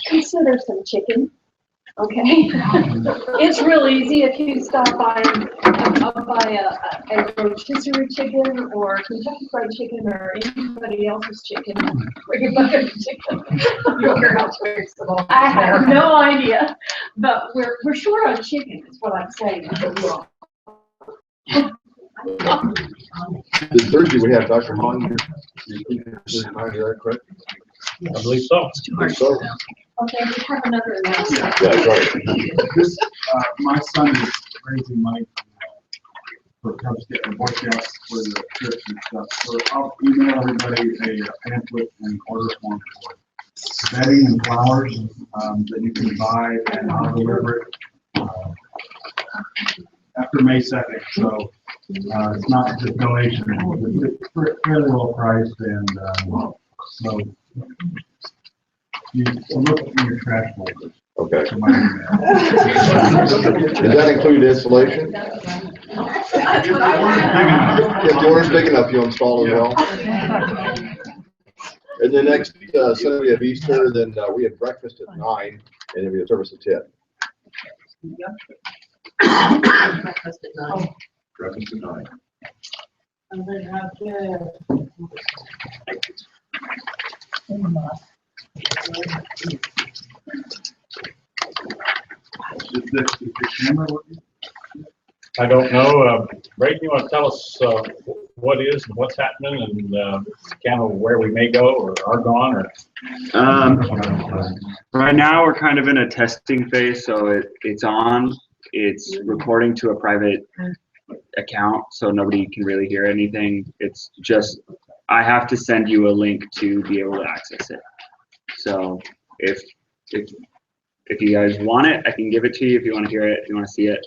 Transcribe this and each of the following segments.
consider some chicken. Okay, it's real easy if you stop by a rotisserie chicken or Kentucky Fried Chicken or anybody else's chicken. Chicken. I have no idea, but we're short on chicken. Is what I'm saying. This Thursday we have Dr. Hahn here. Is that correct? I believe so. So, Okay, we have another announcement. yeah, that's right. This, my son is raising money for Cubs getting Boy Scouts for the trips and stuff. So I'll email everybody a pamphlet and order form for bedding and flowers that you can buy, and I'll deliver it after May 2nd. So it's not just donation, it's fairly well priced, and so you look in your trash folders. Okay. For my email. Does that include installation? If the order's big enough, you'll install as well. And the next Sunday we have Easter, then we have breakfast at 9, and then we have service at 10. Breakfast at 9. Breakfast at 9. And then have to. Is the camera working? I don't know. Brayden, you want to tell us what is and what's happening and kind of where we may go or are gone? Or Right now we're kind of in a testing phase, so it's on. It's recording to a private account, so nobody can really hear anything. It's just I have to send you a link to be able to access it. So if you guys want it, I can give it to you. If you want to hear it, if you want to see it,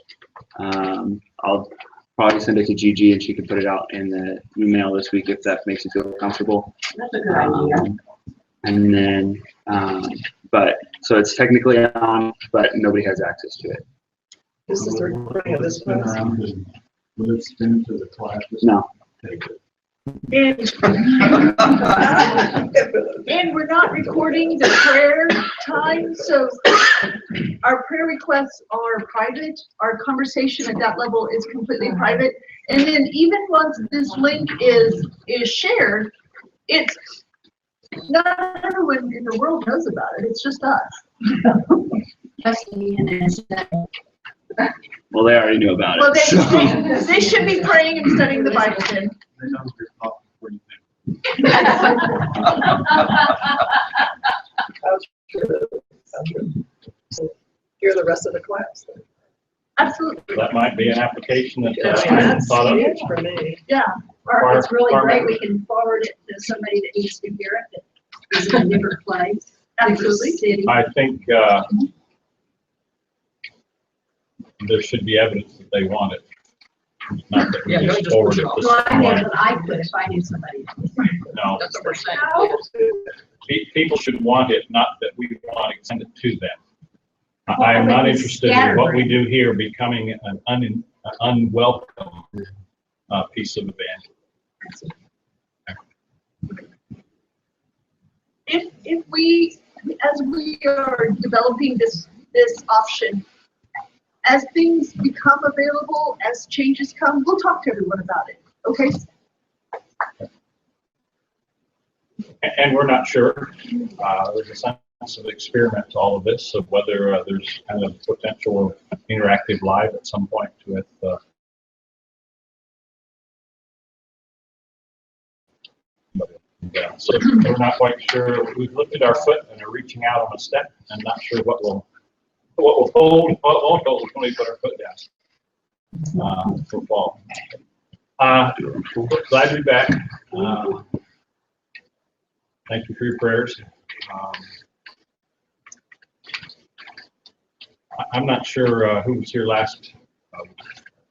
I'll probably send it to Gigi and she can put it out in the email this week if that makes you feel comfortable. That's a good idea. And then, but so it's technically on, but nobody has access to it. This is the recording of this Spin class. around and will it spin to the class? No. Take it. And we're not recording the prayer time, so our prayer requests are private. Our conversation at that level is completely private. And then even once this link is shared, it's not everyone in the world knows about it. It's just us. Well, they already knew about Well, it. they should be praying and studying the Bible then. They know your thought before you think. That's true. So hear the rest of the class. Absolutely. that might be an application that I hadn't That's thought of. huge for me. Yeah. Or if it's really Farming. great, we can forward it to somebody that needs to hear it, that is in a different place, different Absolutely. city. I think there should be evidence that they want it. Not that we Yeah, don't just just forward push it it to off. Well, I know someone. that I could if I knew somebody. No, That's what we're saying. people should want it, not that we want to send it to them. I am not interested in what we do here becoming an unwelcome piece of evangelism. If we, as we are developing this option, as things become available, as changes come, we'll talk to everyone about it, okay? And we're not sure. There's a sense of experiment to all of this, of whether there's kind of potential of interactive live at some point with yeah, so we're not quite sure. We've looked at our foot and are reaching out on a step and not sure what will hold, what won't hold when we put our foot down for fall. Glad to be back. Thank you for your prayers. I'm not sure who was here last.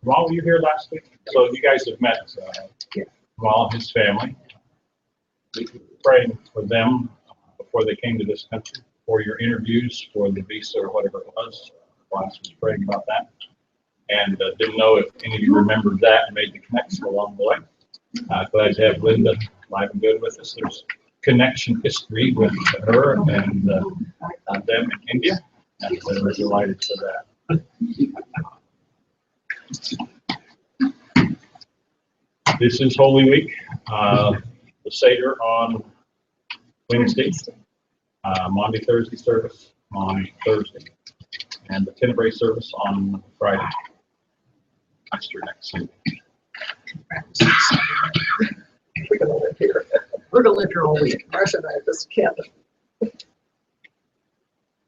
Ron, were you here last week? So you guys have met Ron and his family. We were praying for them before they came to this country, for your interviews, for the visa or whatever it was. Class was praying about that. And didn't know if any of you remembered that and made the connection along the way. Glad to have Linda live and good with us. There's connection history with her and them in India, and we're delighted for that. This is Holy Week. The Seder on Wednesday, Monday, Thursday service on Thursday, and the Tenebrae service on Friday. Easter next Sunday. We're gonna live here. We're gonna live here all week. Marcia and I at this cabin.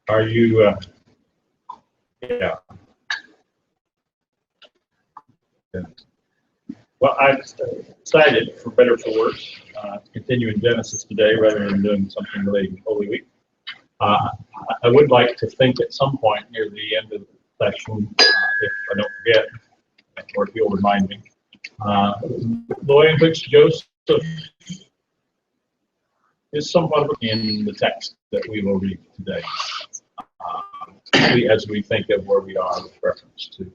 Are you, yeah. Yeah. Well, I decided, for better or for worse, to continue in Genesis today rather than doing something related to Holy Week. I would like to think at some point near the end of the session, if I don't forget, or if you'll remind me, the way in which Joseph is somewhat in the text that we will read today, as we think of where we are with reference to.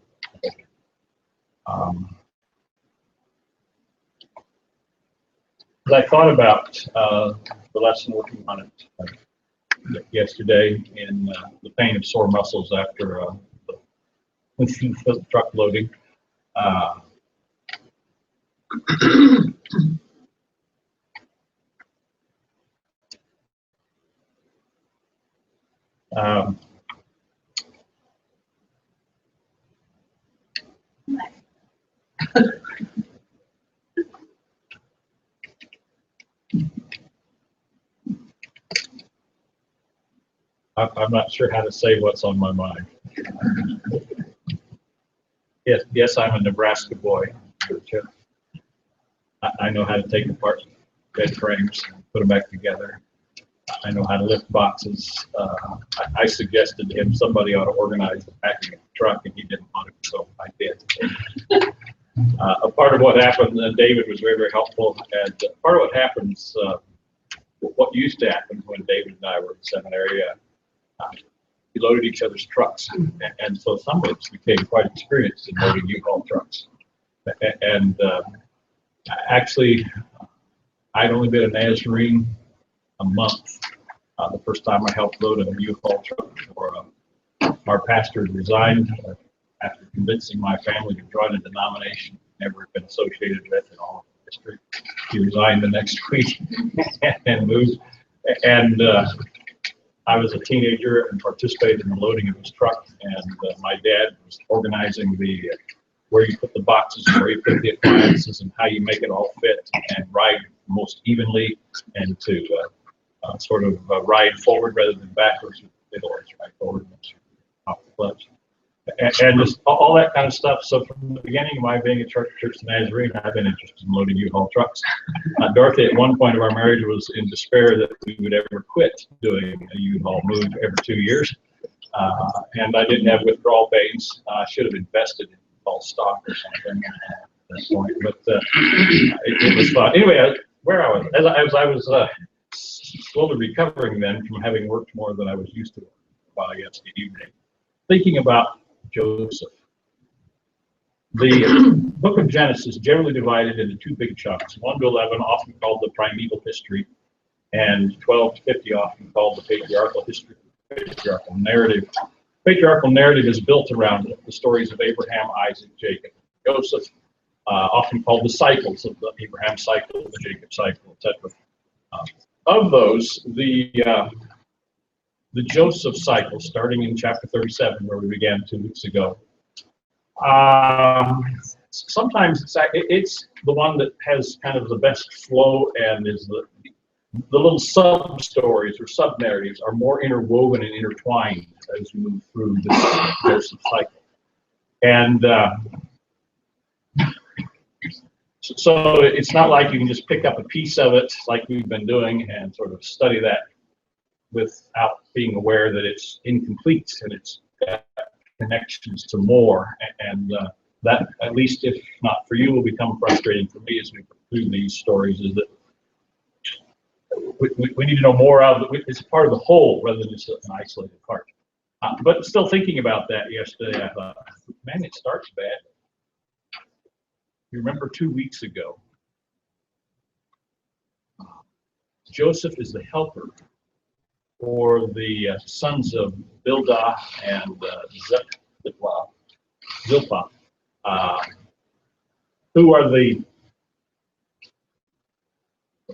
As I thought about the lesson, working on it yesterday in the pain of sore muscles after the truck loading. I'm not sure how to say what's on my mind. Yes, I'm a Nebraska boy. I know how to take apart bed frames and put them back together. I know how to lift boxes. I suggested to him somebody ought to organize the packing of the truck, and he didn't want it, so I did. A part of what happened, and David was very, very helpful, and part of what happens, what used to happen when David and I were in seminary, we loaded each other's trucks, and so some of us became quite experienced in loading U-Haul trucks. And actually, I'd only been a Nazarene a month. The first time I helped load a U-Haul truck for our pastor resigned after convincing my family to join a denomination never been associated with in all of history. He resigned the next week and moved. And I was a teenager and participated in the loading of his truck. And my dad was organizing the where you put the boxes, where you put the appliances, and how you make it all fit and ride most evenly, and to sort of ride forward rather than backwards with the middle, right forward off the clutch. And just all that kind of stuff. So from the beginning of my being a Church of Nazarene, I've been interested in loading U-Haul trucks. Dorothy, at one point of our marriage, was in despair that we would ever quit doing a U-Haul move every 2 years. And I didn't have withdrawal pains. I should have invested in all stock or something at that point. But it was fun. Anyway, where I was, as I was slowly recovering then from having worked more than I was used to by yesterday evening, thinking about Joseph. The book of Genesis is generally divided into two big chunks, 1 to 11, often called the primeval history, and 12 to 50, often called the patriarchal history, patriarchal narrative. Patriarchal narrative is built around the stories of Abraham, Isaac, Jacob, Joseph, often called the cycles of the Abraham cycle, the Jacob cycle, etc. Of those, the Joseph cycle, starting in chapter 37, where we began 2 weeks ago, sometimes it's the one that has kind of the best flow, and is the little sub-stories or sub-narratives are more interwoven and intertwined as we move through this Joseph cycle. And so it's not like you can just pick up a piece of it like we've been doing and sort of study that without being aware that it's incomplete and it's got connections to more. And that, at least if not for you, will become frustrating for me as we go through these stories, is that we need to know more of it. It's part of the whole rather than just an isolated part. But still thinking about that yesterday, I thought, man, it starts bad. You remember 2 weeks ago, Joseph is the helper for the sons of Bildah and Zilpah, who are the,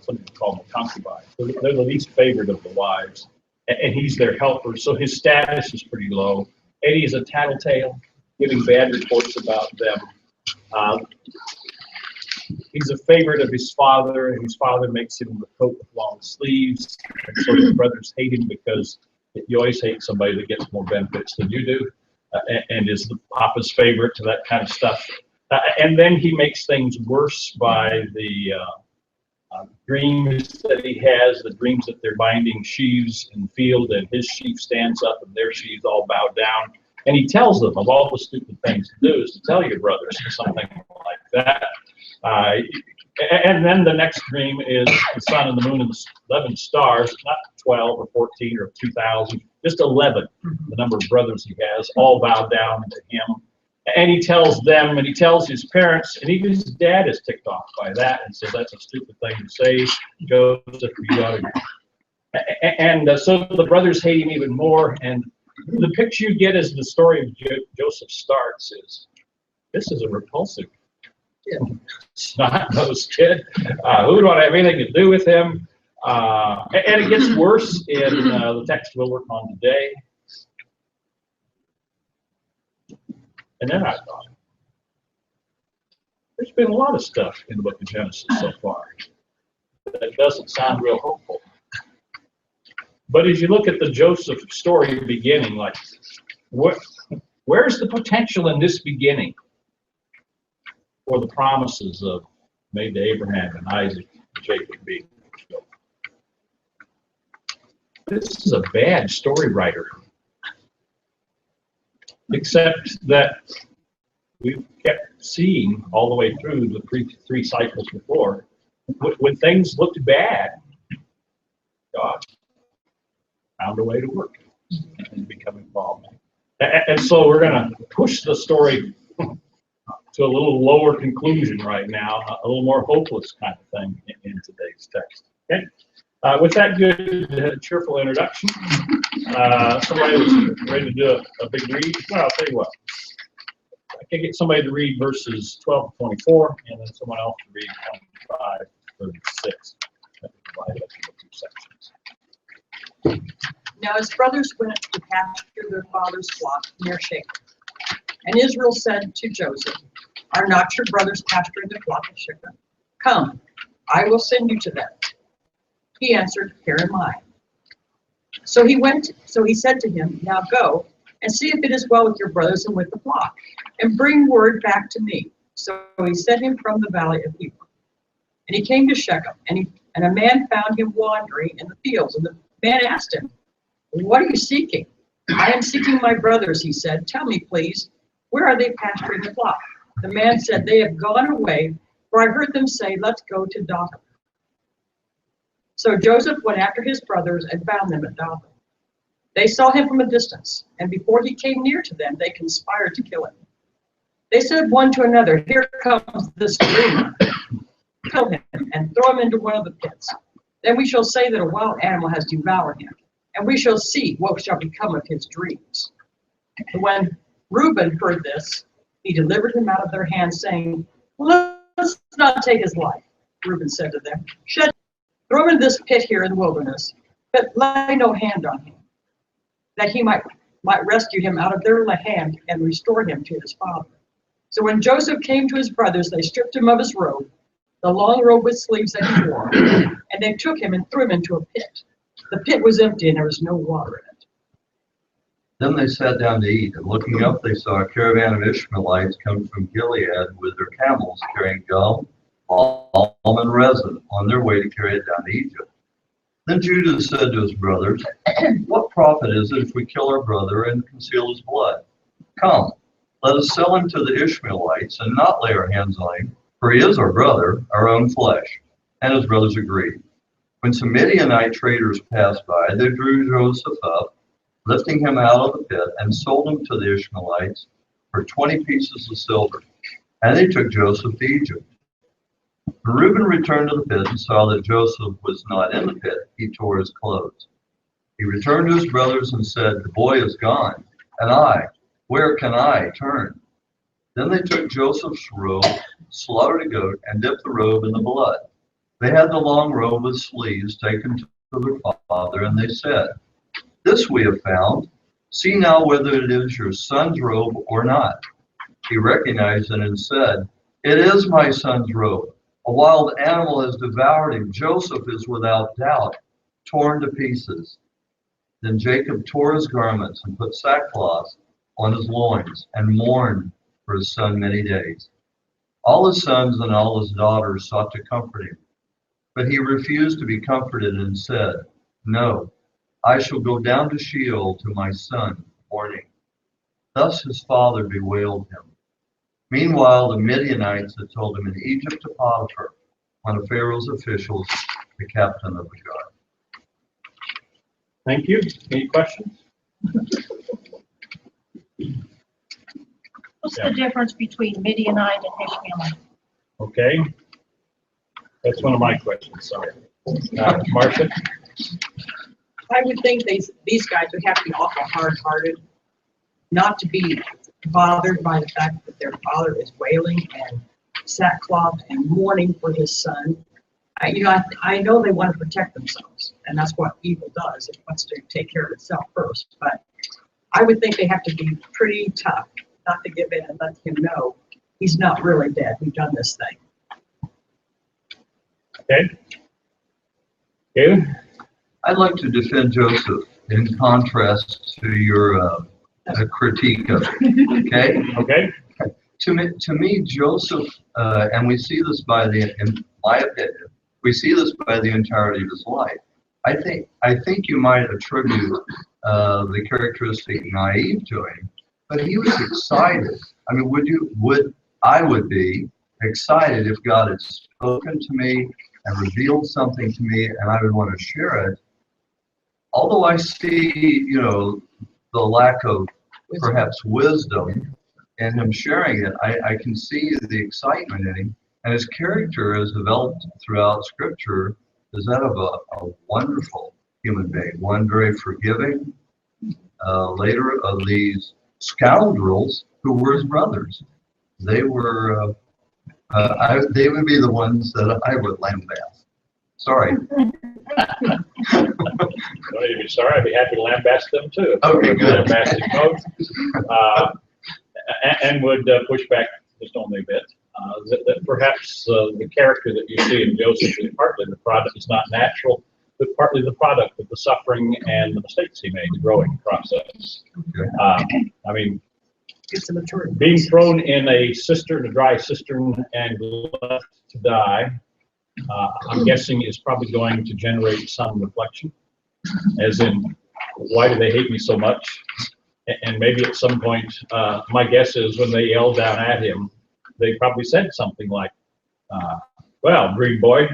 some people call them concubines. They're the least favored of the wives, and he's their helper, so his status is pretty low. Eddie is a tattletale, giving bad reports about them. He's a favorite of his father, and his father makes him the coat with long sleeves. And so his brothers hate him because you always hate somebody that gets more benefits than you do, and is the papa's favorite to that kind of stuff. And then he makes things worse by the dreams that he has, the dreams that they're binding sheaves in the field, and his sheaf stands up and their sheaves all bow down. And he tells them, of all the stupid things to do is to tell your brothers something like that. And then the next dream is the sun and the moon and the 11 stars, not 12 or 14 or 2,000, just 11, the number of brothers he has, all bowed down to him. And he tells them, and he tells his parents, and even his dad is ticked off by that and says, that's a stupid thing to say, Joseph, you ought to. And so the brothers hate him even more. And the picture you get as the story of Joseph starts is, this is a repulsive, snot-nosed kid. Who would want to have anything to do with him? And it gets worse in the text we'll work on today. And then I thought, there's been a lot of stuff in the book of Genesis so far that doesn't sound real hopeful. But as you look at the Joseph story beginning, like, where's the potential in this beginning for the promises of made to Abraham and Isaac and Jacob being fulfilled? This is a bad story writer. Except that we've kept seeing all the way through the three cycles before, when things looked bad, God found a way to work and become involved. And so we're going to push the story to a little lower conclusion right now, a little more hopeless kind of thing in today's text. Okay. With that good, cheerful introduction, somebody was ready to do a big read. Well, I'll tell you what. I can get somebody to read verses 12 to 24, and then someone else to read 25 to 36. That would divide up into two sections. Now his brothers went to pasture their father's flock near Shechem. And Israel said to Joseph, are not your brothers pasturing the flock of Shechem? Come, I will send you to them. He answered, here am I. So he said to him, now go and see if it is well with your brothers and with the flock, and bring word back to me. So he sent him from the valley of Hebron. And he came to Shechem, and a man found him wandering in the fields. And the man asked him, what are you seeking? I am seeking my brothers, he said. Tell me, please, where are they pasturing the flock? The man said, they have gone away, for I heard them say, let's go to Dothan. So Joseph went after his brothers and found them at Dothan. They saw him from a distance, and before he came near to them, they conspired to kill him. They said one to another, here comes this dreamer. Kill him and throw him into one of the pits. Then we shall say that a wild animal has devoured him, and we shall see what shall become of his dreams. And when Reuben heard this, he delivered him out of their hands, saying, let's not take his life. Reuben said to them, throw him in this pit here in the wilderness, but lay no hand on him, that he might rescue him out of their hand and restore him to his father. So when Joseph came to his brothers, they stripped him of his robe, the long robe with sleeves that he wore, and they took him and threw him into a pit. The pit was empty and there was no water in it. Then they sat down to eat, and looking up they saw a caravan of Ishmaelites come from Gilead with their camels carrying gum, balm, and resin on their way to carry it down to Egypt. Then Judah said to his brothers, what profit is it if we kill our brother and conceal his blood? Come, let us sell him to the Ishmaelites and not lay our hands on him, for he is our brother, our own flesh. And his brothers agreed. When some Midianite traders passed by, they drew Joseph up, lifting him out of the pit, and sold him to the Ishmaelites for 20 pieces of silver. And they took Joseph to Egypt. When Reuben returned to the pit and saw that Joseph was not in the pit, he tore his clothes. He returned to his brothers and said, "The boy is gone, and I, where can I turn?" Then they took Joseph's robe, slaughtered a goat, and dipped the robe in the blood. They had the long robe with sleeves taken to their father, and they said, "This we have found. See now whether it is your son's robe or not." He recognized it and said, "It is my son's robe. A wild animal has devoured him. Joseph is without doubt torn to pieces." Then Jacob tore his garments and put sackcloth on his loins and mourned for his son many days. All his sons and all his daughters sought to comfort him, but he refused to be comforted and said, "No, I shall go down to Sheol to my son, mourning." Thus his father bewailed him. Meanwhile, the Midianites had told him in Egypt to Potiphar, one of Pharaoh's officials, the captain of the guard. Thank you. Any questions? What's the difference between Midianite and Ishmaelite? Okay. That's one of my questions, sorry. Marcia? I would think these guys would have to be awful hard-hearted, not to be bothered by the fact that their father is wailing and sackcloth and mourning for his son. I know they want to protect themselves, and that's what evil does. It wants to take care of itself first. But I would think they have to be pretty tough, not to give in and let him know he's not really dead. We've done this thing. Okay. You? I'd like to defend Joseph in contrast to your critique of it. Okay? Okay. To me, Joseph, and we see this in my opinion, we see this by the entirety of his life. I think you might attribute the characteristic naive to him, but he was excited. I mean, I would be excited if God had spoken to me and revealed something to me, and I would want to share it. Although I see, the lack of perhaps wisdom in him sharing it, I can see the excitement in him. And his character is developed throughout Scripture is that of a wonderful human being, one very forgiving, later of these scoundrels who were his brothers. They were, they would be the ones that I would lambast. Sorry. Don't even be sorry. I'd be happy to lambast them too. Okay, good. Lambasting folks. And would push back just only a bit. That perhaps the character that you see in Joseph is partly the product, it's not natural, but partly the product of the suffering and the mistakes he made, the growing process. Okay. I mean, It's a maturity. being thrown in a cistern, a dry cistern, and left to die, I'm guessing is probably going to generate some reflection, as in, why do they hate me so much? And maybe at some point, my guess is when they yelled down at him, they probably said something like, well, dream boy,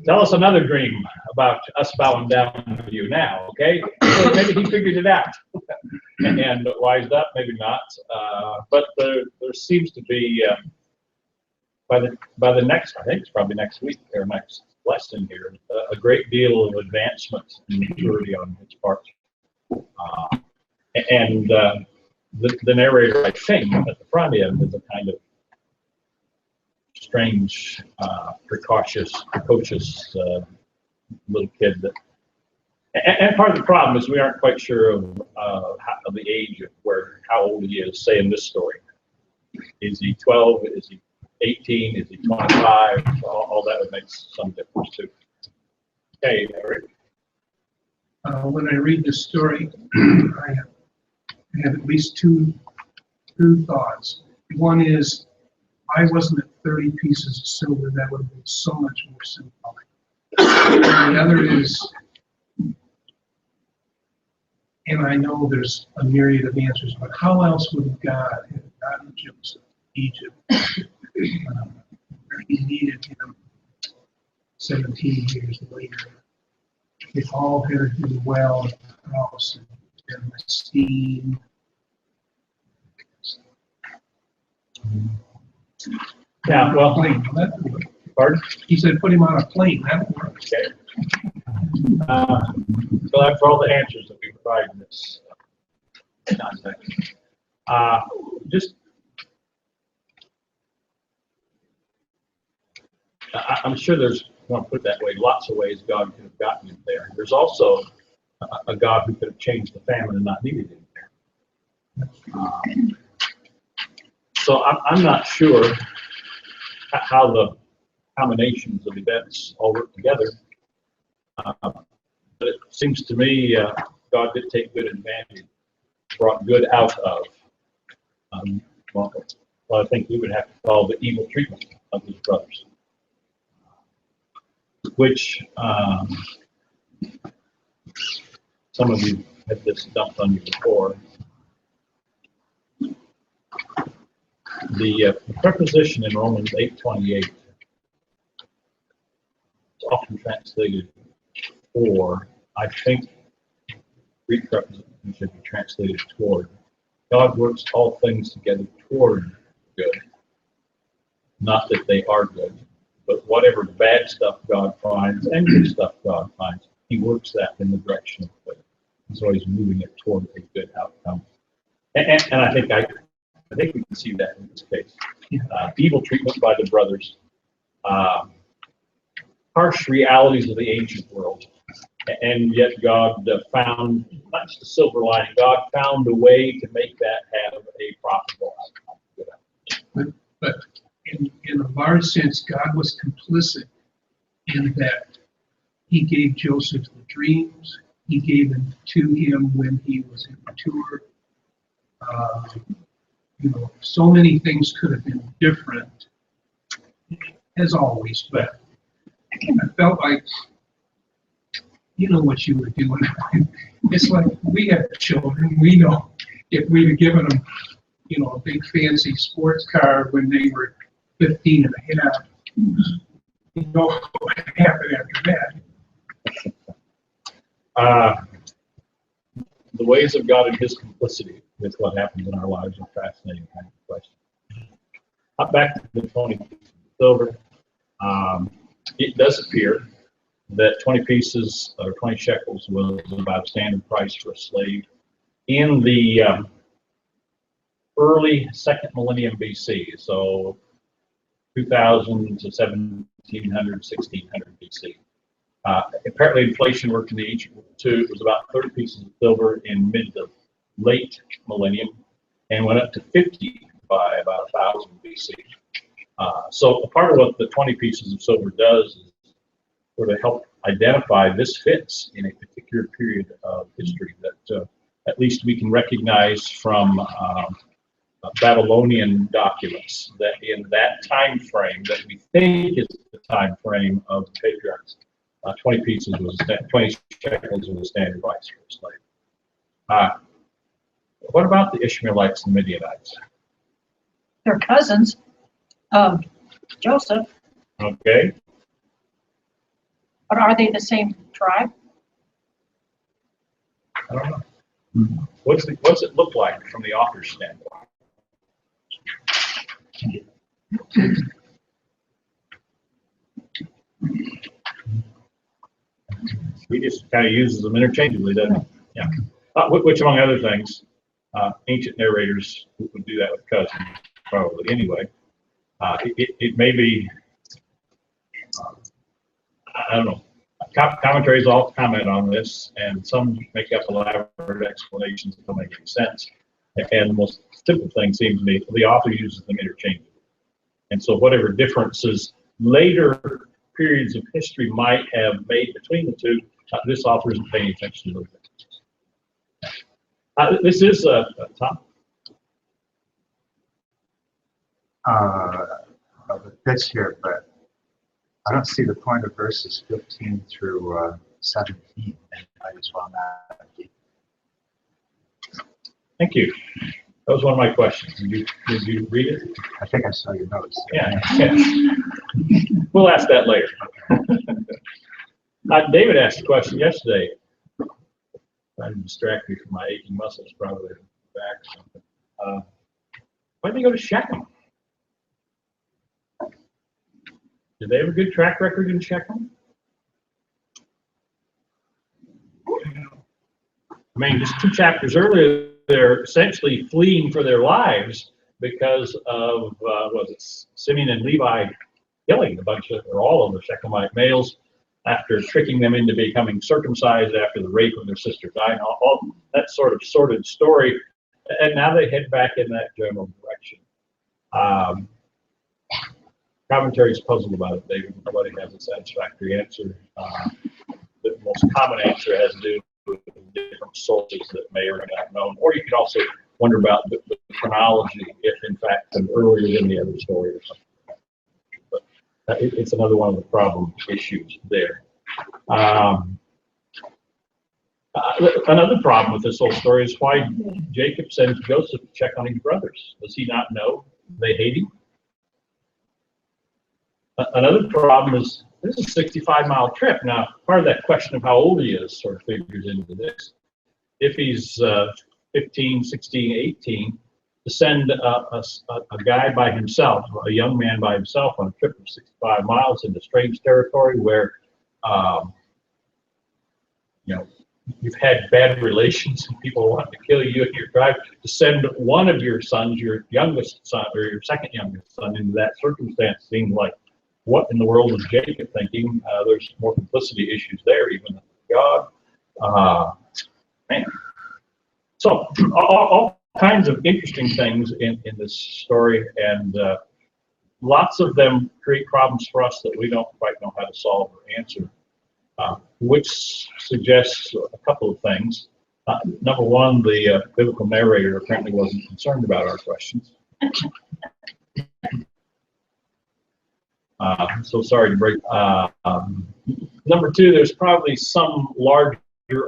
tell us another dream about us bowing down to you now, okay? So maybe he figured it out and wised up, maybe not. But there seems to be, by the next, I think it's probably next week or next lesson here, a great deal of advancement and maturity on his part. The narrator, I think, at the front end is a kind of strange, precocious little kid. And part of the problem is we aren't quite sure of the age of how old he is, say, in this story. Is he 12? Is he 18? Is he 25? All that would make some difference too. Okay, Eric. When I read this story, I have at least two thoughts. One is, I wasn't at 30 pieces of silver, that would have been so much more symbolic. And the other is, and I know there's a myriad of answers, but how else would God have gotten Joseph to Egypt where he needed him 17 years later? If all had been well in the house and esteem. Yeah, well, Plane, that'd work. pardon? He said, put him on a plane, that'd work. Okay. So that's all the answers that we provide in this context. Just, I'm sure there's, I want to put it that way, lots of ways God could have gotten you there. There's also a God who could have changed the famine and not needed him there. So I'm not sure how the combinations of events all work together. But it seems to me God did take good advantage, brought good out of well, I think we would have to call the evil treatment of his brothers, which some of you had this dumped on you before. The preposition in Romans 8:28 is often translated for. I think Greek preposition should be translated toward. God works all things together toward good. Not that they are good, but whatever bad stuff God finds and good stuff God finds, he works that in the direction of good. He's always moving it toward a good outcome. And I think we can see that in this case. Evil treatment by the brothers, harsh realities of the ancient world, and yet God found, not just a silver lining, God found a way to make that have a profitable outcome. But in a large sense, God was complicit in that he gave Joseph the dreams. He gave them to him when he was immature. So many things could have been different, as always, but I felt like, you know what you were doing. It's like we have children. We know if we'd have given them, a big fancy sports car when they were 15 and a half, you know what happened after that. The ways of God and his complicity with what happens in our lives are fascinating kind of question. Back to the 20 silver, it does appear that 20 pieces or 20 shekels was about standard price for a slave in the early second millennium BC, so 2000 to 1700, 1600 BC. Apparently inflation worked in the ancient world too. It was about 30 pieces of silver in mid to late millennium and went up to 50 by about 1000 BC. So a part of what the 20 pieces of silver does is sort of help identify this fits in a particular period of history that at least we can recognize from Babylonian documents that in that time frame that we think is the time frame of the patriarchs, 20 pieces was 20 shekels was a standard price for a slave. What about the Ishmaelites and Midianites? They're cousins of Joseph, Okay, but are they the same tribe? I don't know. What's it look like from the author's standpoint? He just kind of uses them interchangeably, doesn't he? Yeah. Which, among other things, ancient narrators would do that with cousins, probably anyway. It may be, I don't know. Commentaries all comment on this, and some make up elaborate explanations that don't make any sense. And the most simple thing seems to me, the author uses them interchangeably. And so whatever differences later periods of history might have made between the two, this author isn't paying attention to those. This is Tom. The pitch here, but I don't see the point of verses 15 through 17. And I just want that. Thank you. That was one of my questions. Did you read it? I think I saw your notes. Yeah. We'll ask that later. David asked a question yesterday. Trying to distract me from my aching muscles, probably back or something. Why did they go to Shechem? Do they have a good track record in Shechem? I mean, just 2 chapters earlier, they're essentially fleeing for their lives because of, was it Simeon and Levi killing a bunch of, or all of the Shechemite males after tricking them into becoming circumcised after the rape of their sister Dinah, all that sort of sordid story. And now they head back in that general direction. Commentary is puzzled about it, David. Nobody has a satisfactory answer. The most common answer has to do with different sources that may or may not know. Or you could also wonder about the chronology, if in fact earlier than the other story or something. But it's another one of the problem issues there. Another problem with this whole story is why Jacob sends Joseph to check on his brothers. Does he not know they hate him? Another problem is this is a 65-mile trip. Now, part of that question of how old he is sort of figures into this. If he's 15, 16, 18, to send a guy by himself, a young man by himself on a trip of 65 miles into strange territory where, you know, you've had bad relations and people want to kill you and your tribe, to send one of your sons, your youngest son or your second youngest son, into that circumstance seemed like, what in the world is Jacob thinking? There's more complicity issues there, even than God. Man. So all kinds of interesting things in this story, and lots of them create problems for us that we don't quite know how to solve or answer, which suggests a couple of things. Number one, the biblical narrator apparently wasn't concerned about our questions. So sorry to break. Number two, there's probably some larger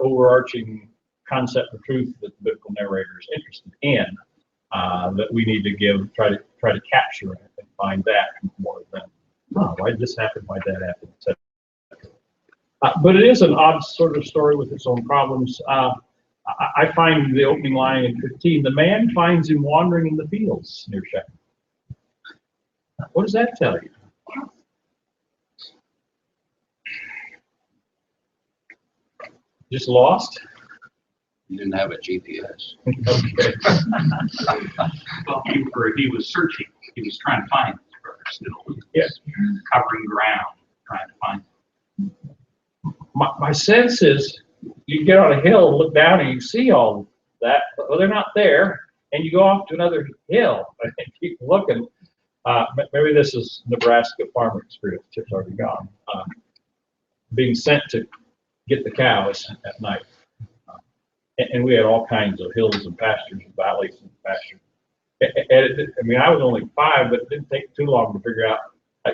overarching concept of truth that the biblical narrator is interested in that we need to try to capture and find that more than, oh, why did this happen? Why did that happen? Etc. But it is an odd sort of story with its own problems. I find the opening line in 15, the man finds him wandering in the fields near Shechem. What does that tell you? Just lost? He didn't have a GPS. Okay. Well, he was searching. He was trying to find his brother still. Yes. Covering ground, trying to find him. My sense is you get on a hill and look down and you see all that, but they're not there, and you go off to another hill and keep looking. Maybe this is Nebraska farmer experience. Chip's already gone. Being sent to get the cows at night. And we had all kinds of hills and pastures and valleys and pastures. I mean, I was only 5, but it didn't take too long to figure out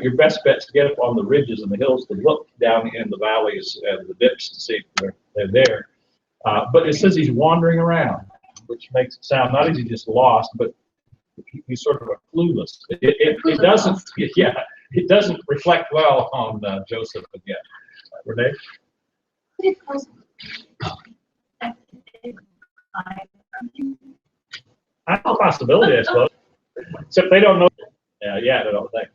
your best bet is to get up on the ridges and the hills to look down in the valleys and the dips to see if they're there. But it says he's wandering around, which makes it sound not as he just lost, but he's sort of a clueless. It doesn't, yeah, it doesn't reflect well on Joseph again. Renee? That's a possibility, I suppose. Except they don't know. Yeah, they don't think.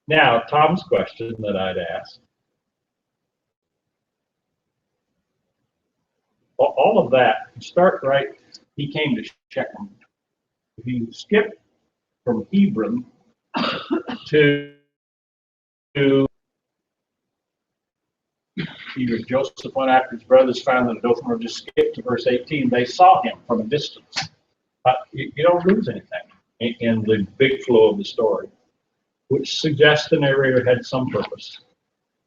Now, Tom's question that I'd ask. All of that, start right, he came to Shechem. If you skip from Hebron to either Joseph went after his brothers, found them, Dothan, or just skip to verse 18, they saw him from a distance. You don't lose anything in the big flow of the story, which suggests the narrator had some purpose.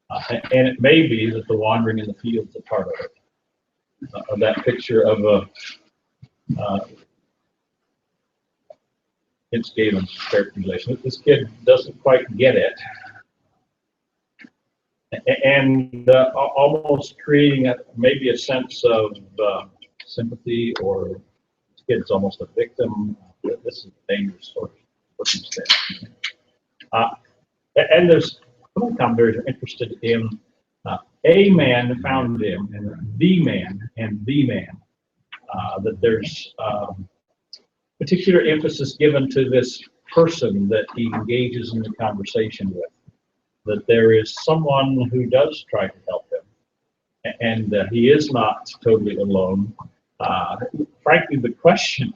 And it may be that the wandering in the fields is a part of it. Of that picture of Vince Galen's characterization. This kid doesn't quite get it. And almost creating maybe a sense of sympathy, or this kid's almost a victim. This is a dangerous sort of circumstance. And there's some commentators are interested in a man found him, and the man, and the man. That there's particular emphasis given to this person that he engages in the conversation with. that there is someone who does try to help him, and he is not totally alone. Frankly, the question,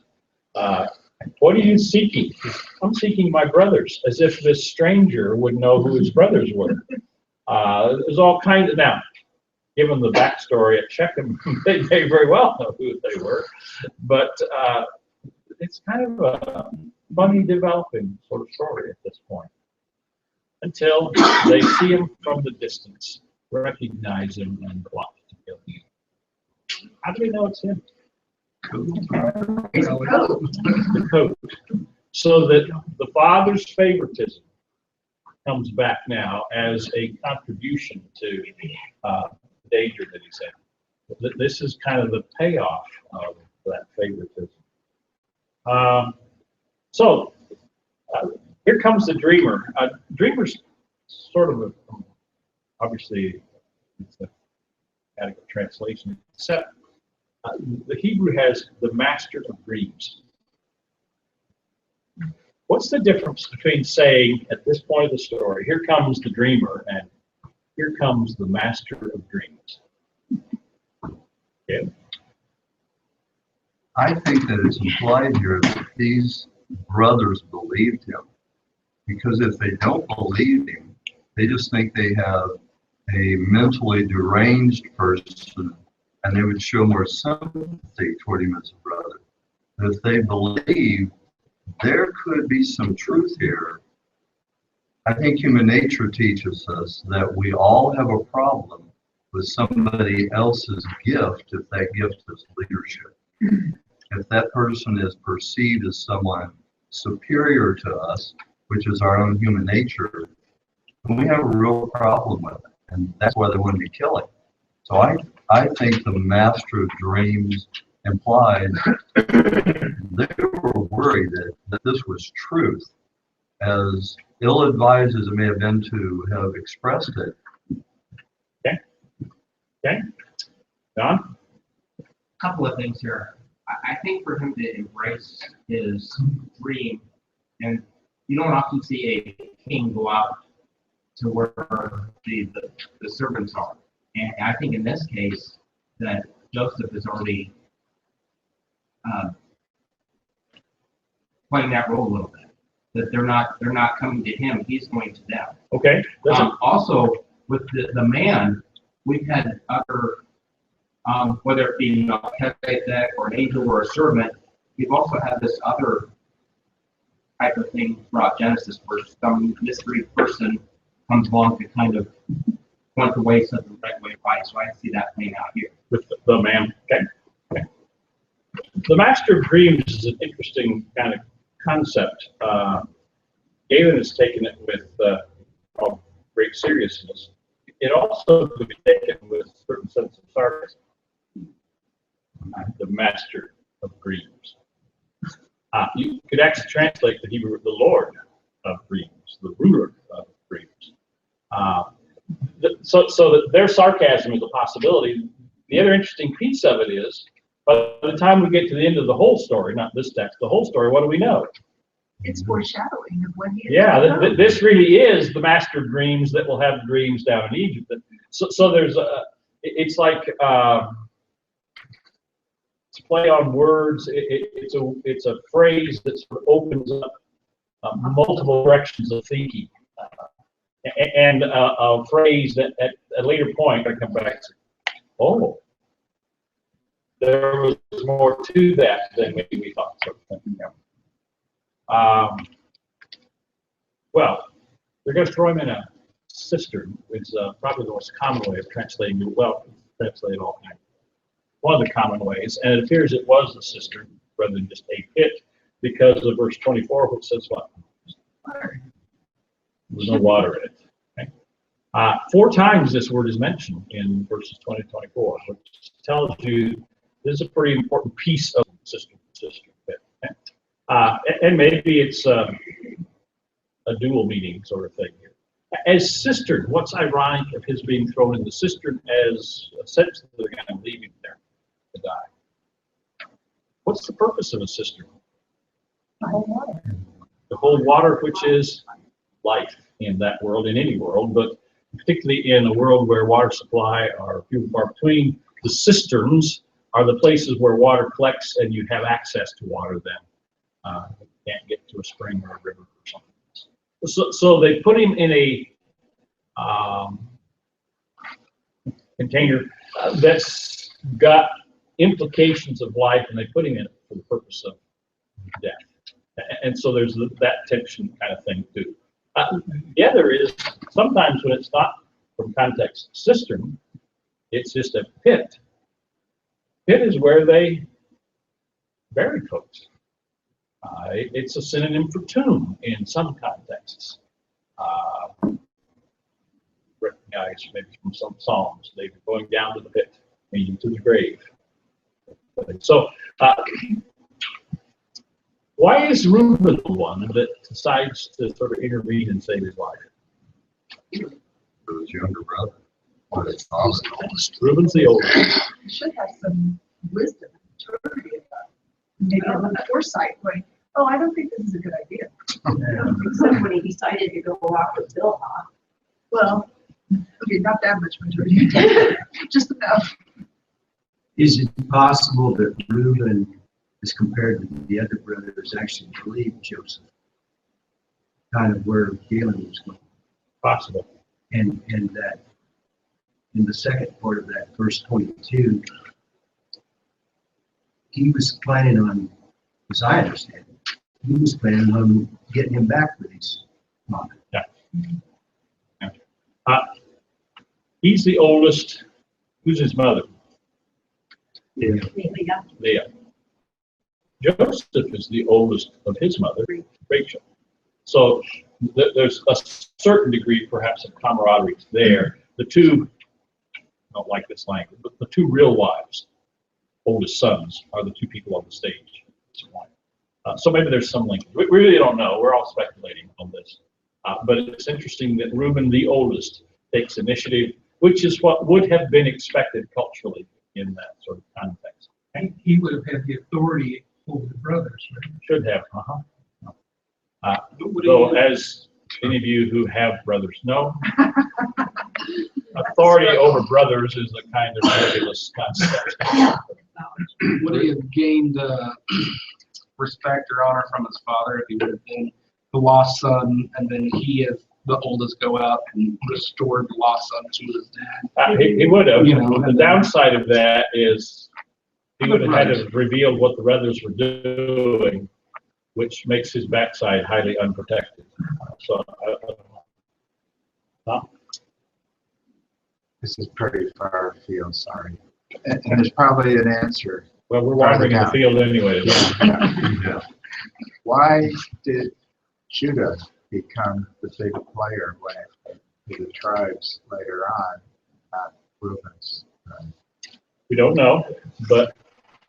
what are you seeking? I'm seeking my brothers, as if this stranger would know who his brothers were. There's all kinds of, now, given the backstory at Shechem, they may very well know who they were, but it's kind of a funny developing sort of story at this point, until they see him from the distance, recognize him, and plot to kill him. How do we know it's him? The coat. So that the father's favoritism comes back now as a contribution to the danger that he's in. This is kind of the payoff of that favoritism. So here comes the dreamer. Dreamer's sort of obviously it's an adequate translation, except the Hebrew has the master of dreams. What's the difference between saying at this point of the story, here comes the dreamer, and here comes the master of dreams? Yeah. I think that it's implied here that these brothers believed him. Because if they don't believe him, they just think they have a mentally deranged person, and they would show more sympathy toward him as a brother. But if they believe there could be some truth here, I think human nature teaches us that we all have a problem with somebody else's gift if that gift is leadership. If that person is perceived as someone superior to us, which is our own human nature, then we have a real problem with it. And that's why they wouldn't be killing. So I think the master of dreams implied they were worried that this was truth, as ill-advised as it may have been to have expressed it. Okay. Don? Couple of things here. I think for him to embrace his dream, and you don't often see a king go out to where the servants are. And I think in this case that Joseph is already playing that role a little bit. That they're not coming to him; he's going to them. Okay. Also, with the man, we've had other, whether it be Melchizedek or an angel or a servant, we've also had this other type of thing throughout Genesis, where some mystery person comes along to kind of point the way, set the right way by. So I see that playing out here. With the man. Okay. The master of dreams is an interesting kind of concept. Galen has taken it with great seriousness. It also could be taken with a certain sense of sarcasm. The master of dreams. You could actually translate the Hebrew, the Lord of dreams, the ruler of dreams. So that their sarcasm is a possibility. The other interesting piece of it is, by the time we get to the end of the whole story, not this text, the whole story, what do we know? It's foreshadowing of what he is. Yeah, this really is the master of dreams that will have dreams down in Egypt. So there's it's like it's play on words. It's a phrase that sort of opens up multiple directions of thinking, and a phrase that at a later point I come back to. Oh, there was more to that than maybe we thought. Sort of thing. Well, they're going to throw him in a cistern. It's probably the most common way of translating it. Well, translate all kinds. One of the common ways, and it appears it was a cistern rather than just a pit, because of verse 24, which says what? There's no water in it. Okay. 4 times this word is mentioned in verses 20 to 24, which tells you this is a pretty important piece of the cistern pit. Okay? And maybe it's a dual meaning sort of thing here. As cistern, what's ironic of his being thrown in the cistern as a sense that they're going to leave him there to die? What's the purpose of a cistern? The whole water. The whole water, which is life. in that world, in any world, but particularly in a world where water supply are few and far between. The cisterns are the places where water collects and you have access to water then. You can't get to a spring or a river or something. So they put him in a container that's got implications of life, and they put him in it for the purpose of death. And so there's that tension kind of thing too. The other is sometimes when it's not from context cistern, it's just a pit. Pit is where they bury folks. It's a synonym for tomb in some contexts. Recognized maybe from some Psalms, they're going down to the pit, meaning to the grave. So, why is Reuben the one that decides to sort of intervene and save his life? For his younger brother. Reuben's the oldest. You should have some wisdom and maturity about maybe a little foresight, going, oh, I don't think this is a good idea. Except when he decided to go off with Bilhah. Well, okay, not that much maturity, just enough. Is it possible that Reuben, as compared to the other brothers, actually believed Joseph? Kind of where Galen was going. Possible. And that in the second part of that, verse 22, he was planning on, as I understand it, he was planning on getting him back with his mom. Yeah. He's the oldest. Who's his mother? Leah. Joseph is the oldest of his mother, Rachel. So there's a certain degree, perhaps, of camaraderie there. The two, I don't like this language, but the two real wives, oldest sons, are the two people on the stage. So maybe there's some link. We really don't know. We're all speculating on this. But it's interesting that Reuben, the oldest, takes initiative, which is what would have been expected culturally in that sort of context. He would have had the authority over the brothers, right? Should have, though, as any of you who have brothers know, authority over brothers is a kind of nebulous concept. Would he have gained respect or honor from his father if he would have been the lost son, and then he, as the oldest, go out and restore the lost son to his dad? He would have. You know, the downside of that is he would have had to have revealed what the brothers were doing, which makes his backside highly unprotected. So, This is pretty far afield, sorry. And there's probably an answer. Well, we're wandering in the field anyway. Yeah. Why did Judah become the big player when the tribes later on, not Reuben's? We don't know, but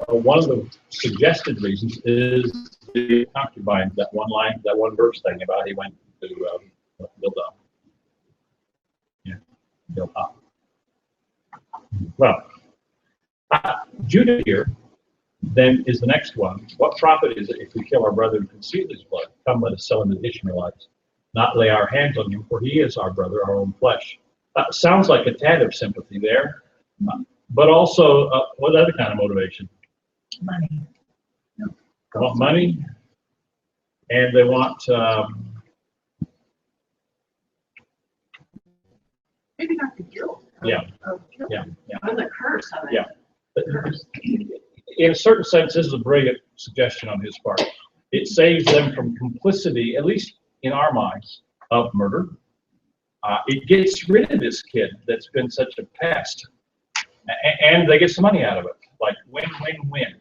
one of the suggested reasons is the concubine, that one line, that one verse thing about he went to Bilhah. Yeah, Bilhah. Well, Judah here then is the next one. What profit is it if we kill our brother and conceal his blood? Come, let us sell him to the Ishmaelites, not lay our hands on him, for he is our brother, our own flesh. Sounds like a tad of sympathy there, but also what other kind of motivation? Money. They want money, and they want Maybe not the guilt. Yeah. Of guilt. Yeah. Or the curse of it. Yeah. In a certain sense, this is a brilliant suggestion on his part. It saves them from complicity, at least in our minds, of murder. It gets rid of this kid that's been such a pest, and they get some money out of it. Like win, win, win.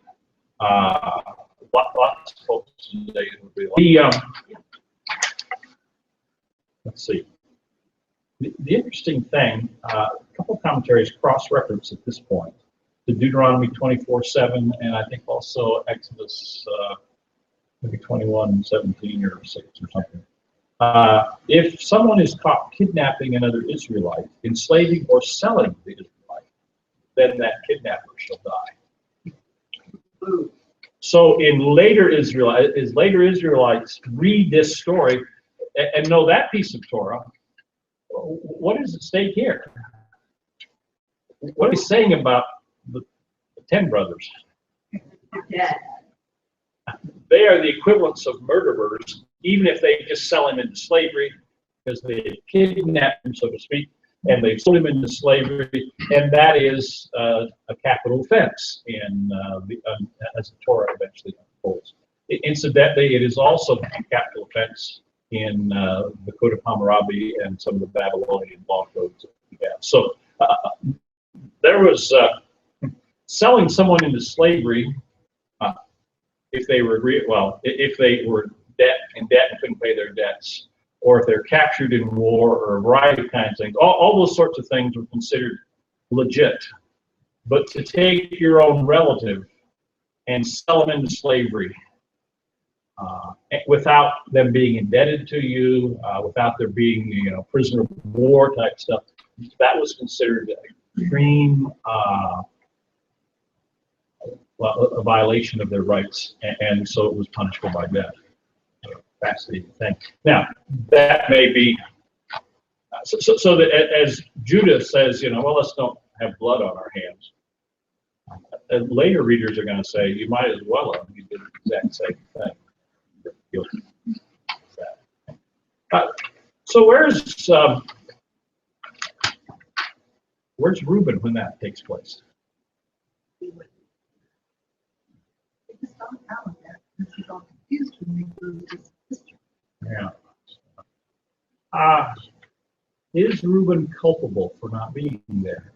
Lots of folks today would be like. Let's see. The interesting thing, a couple of commentaries cross-reference at this point to Deuteronomy 24:7, and I think also Exodus maybe 21:17 or 6 or something. If someone is caught kidnapping another Israelite, enslaving or selling the Israelite, then that kidnapper shall die. So in later Israelites read this story, and know that piece of Torah, what is at stake here? What is he saying about the 10 brothers? Yeah. They are the equivalents of murderers, even if they just sell him into slavery, because they kidnapped him, so to speak, and they sold him into slavery, and that is a capital offense as the Torah eventually unfolds. Incidentally, it is also a capital offense in the Code of Hammurabi and some of the Babylonian law codes that we have. So there was selling someone into slavery if they were if they were in debt and couldn't pay their debts, or if they're captured in war, or a variety of kinds of things. All those sorts of things were considered legit. But to take your own relative and sell them into slavery without them being indebted to you, without there being prisoner of war type stuff, that was considered extreme a violation of their rights, and so it was punishable by death. Fascinating thing. Now, that may be, so that as Judah says, well, let's don't have blood on our hands. And later readers are going to say, you might as well have. You did the exact same thing. Guilty. So where's Reuben when that takes place? Yeah. Is Reuben culpable for not being there?